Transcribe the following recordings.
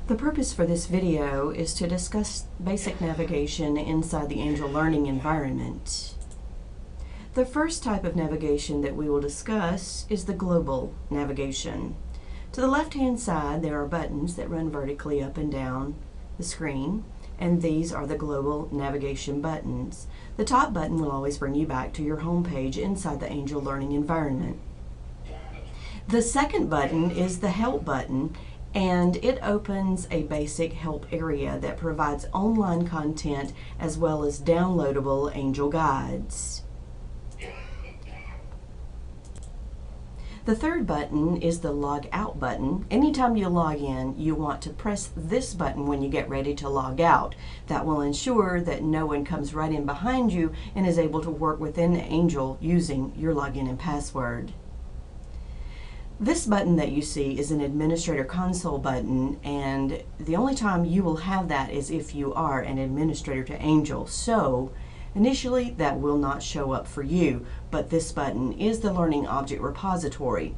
The purpose for this video is to discuss basic navigation inside the Angel learning environment. The first type of navigation that we will discuss is the global navigation. To the left-hand side, there are buttons that run vertically up and down the screen, and these are the global navigation buttons. The top button will always bring you back to your home page inside the Angel learning environment. The second button is the Help button, and it opens a basic help area that provides online content as well as downloadable Angel guides. The third button is the Log Out button. Anytime you log in, you want to press this button when you get ready to log out. That will ensure that no one comes right in behind you and is able to work within Angel using your login and password. This button that you see is an Administrator Console button, and the only time you will have that is if you are an administrator to Angel. So initially that will not show up for you, but this button is the Learning Object Repository.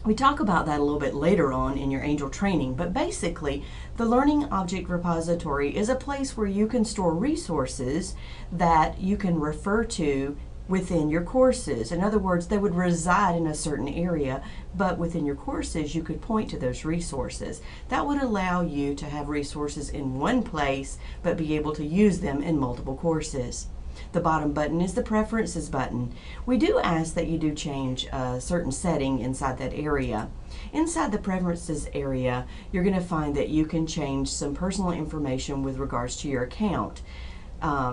We talk about that a little bit later on in your Angel training, but basically the Learning Object Repository is a place where you can store resources that you can refer to within your courses. In other words, they would reside in a certain area, but within your courses you could point to those resources. That would allow you to have resources in one place but be able to use them in multiple courses. The bottom button is the Preferences button. We do ask that you do change a certain setting inside that area. Inside the Preferences area, you're going to find that you can change some personal information with regards to your account.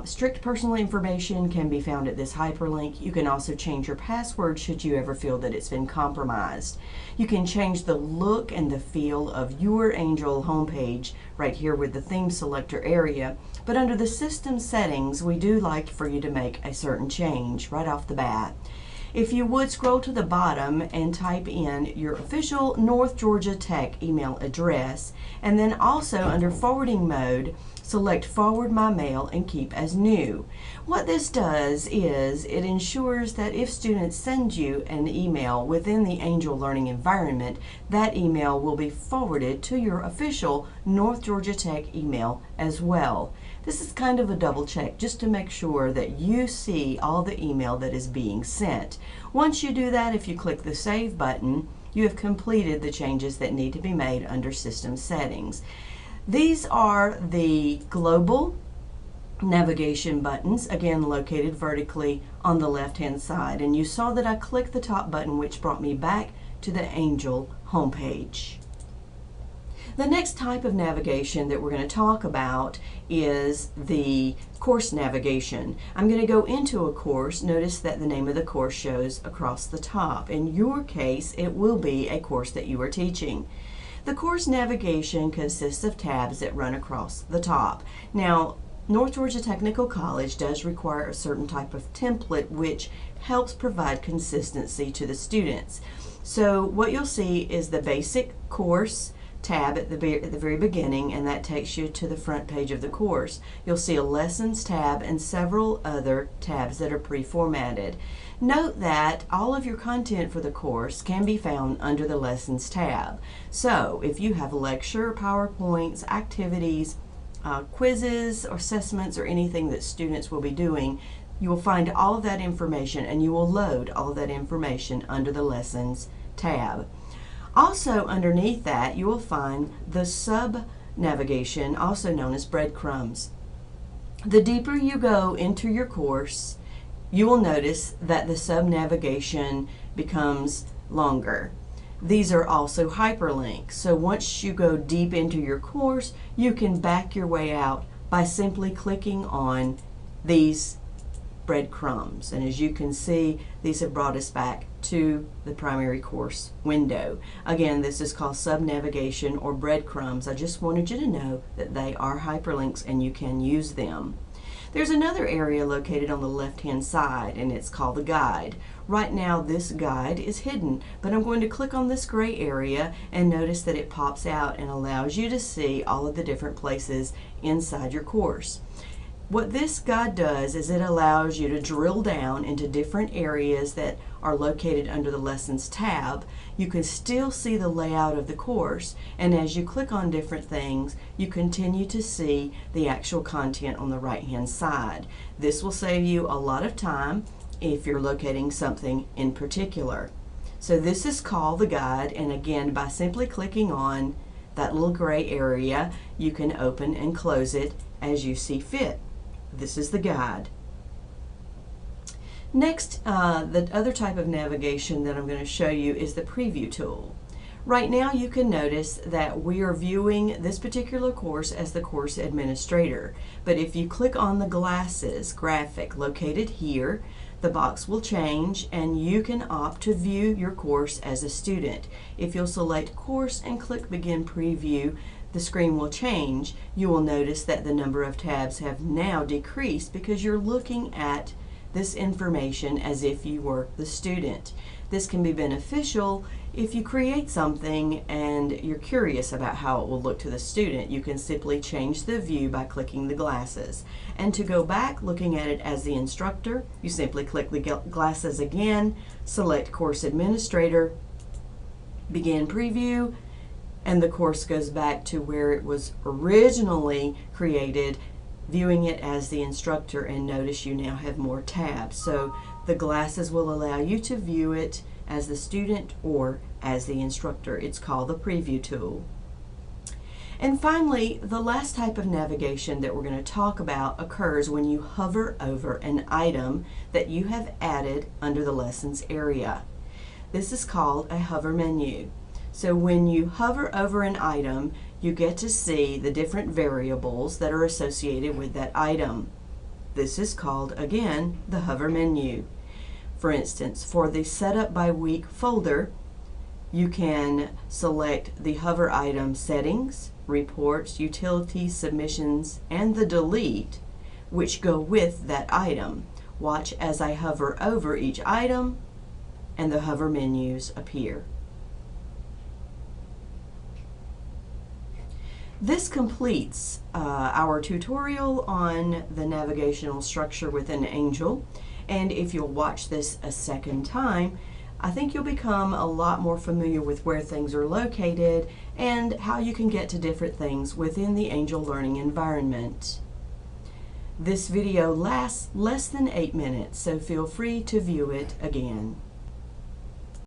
Strict personal information can be found at this hyperlink. You can also change your password should you ever feel that it's been compromised. You can change the look and the feel of your Angel homepage right here with the theme selector area, but under the system settings we do like for you to make a certain change right off the bat. If you would scroll to the bottom and type in your official North Georgia Tech email address, and then also under forwarding mode, select Forward My Mail and Keep as New. What this does is it ensures that if students send you an email within the Angel learning environment, that email will be forwarded to your official North Georgia Tech email as well. This is kind of a double check just to make sure that you see all the email that is being sent. Once you do that, if you click the Save button, you have completed the changes that need to be made under System Settings. These are the global navigation buttons, again located vertically on the left-hand side. And you saw that I clicked the top button, which brought me back to the Angel homepage. The next type of navigation that we're going to talk about is the course navigation. I'm going to go into a course. Notice that the name of the course shows across the top. In your case, it will be a course that you are teaching. The course navigation consists of tabs that run across the top. Now, North Georgia Technical College does require a certain type of template which helps provide consistency to the students. So what you'll see is the basic course tab at the very beginning, and that takes you to the front page of the course. You'll see a Lessons tab and several other tabs that are pre-formatted. Note that all of your content for the course can be found under the Lessons tab. So if you have lecture, PowerPoints, activities, quizzes, or assessments, or anything that students will be doing, you will find all of that information, and you will load all of that information under the Lessons tab. Also underneath that, you will find the sub-navigation, also known as breadcrumbs. The deeper you go into your course, you will notice that the sub-navigation becomes longer. These are also hyperlinks, so once you go deep into your course, you can back your way out by simply clicking on these breadcrumbs. And as you can see, these have brought us back to the primary course window. Again, this is called sub-navigation or breadcrumbs. I just wanted you to know that they are hyperlinks and you can use them. There's another area located on the left-hand side, and it's called the guide. Right now this guide is hidden, but I'm going to click on this gray area and notice that it pops out and allows you to see all of the different places inside your course. What this guide does is it allows you to drill down into different areas that are located under the Lessons tab, you can still see the layout of the course, and as you click on different things, you continue to see the actual content on the right-hand side. This will save you a lot of time if you're locating something in particular. So this is called the guide, and again, by simply clicking on that little gray area, you can open and close it as you see fit. This is the guide. Next, the other type of navigation that I'm going to show you is the preview tool. Right now you can notice that we are viewing this particular course as the course administrator, but if you click on the glasses graphic located here, the box will change and you can opt to view your course as a student. If you'll select course and click begin preview, the screen will change. You will notice that the number of tabs have now decreased because you're looking at this information as if you were the student. This can be beneficial if you create something and you're curious about how it will look to the student. You can simply change the view by clicking the glasses. And to go back looking at it as the instructor, you simply click the glasses again, select Course Administrator, begin preview, and the course goes back to where it was originally created, viewing it as the instructor, and notice you now have more tabs. So the glasses will allow you to view it as the student or as the instructor. It's called the preview tool. And finally, the last type of navigation that we're going to talk about occurs when you hover over an item that you have added under the lessons area. This is called a hover menu. So when you hover over an item, you get to see the different variables that are associated with that item. This is called, again, the hover menu. For instance, for the Setup by Week folder, you can select the hover item Settings, Reports, Utilities, Submissions, and the Delete, which go with that item. Watch as I hover over each item and the hover menus appear. This completes our tutorial on the navigational structure within Angel, and if you'll watch this a second time, I think you'll become a lot more familiar with where things are located and how you can get to different things within the Angel learning environment. This video lasts less than 8 minutes, so feel free to view it again.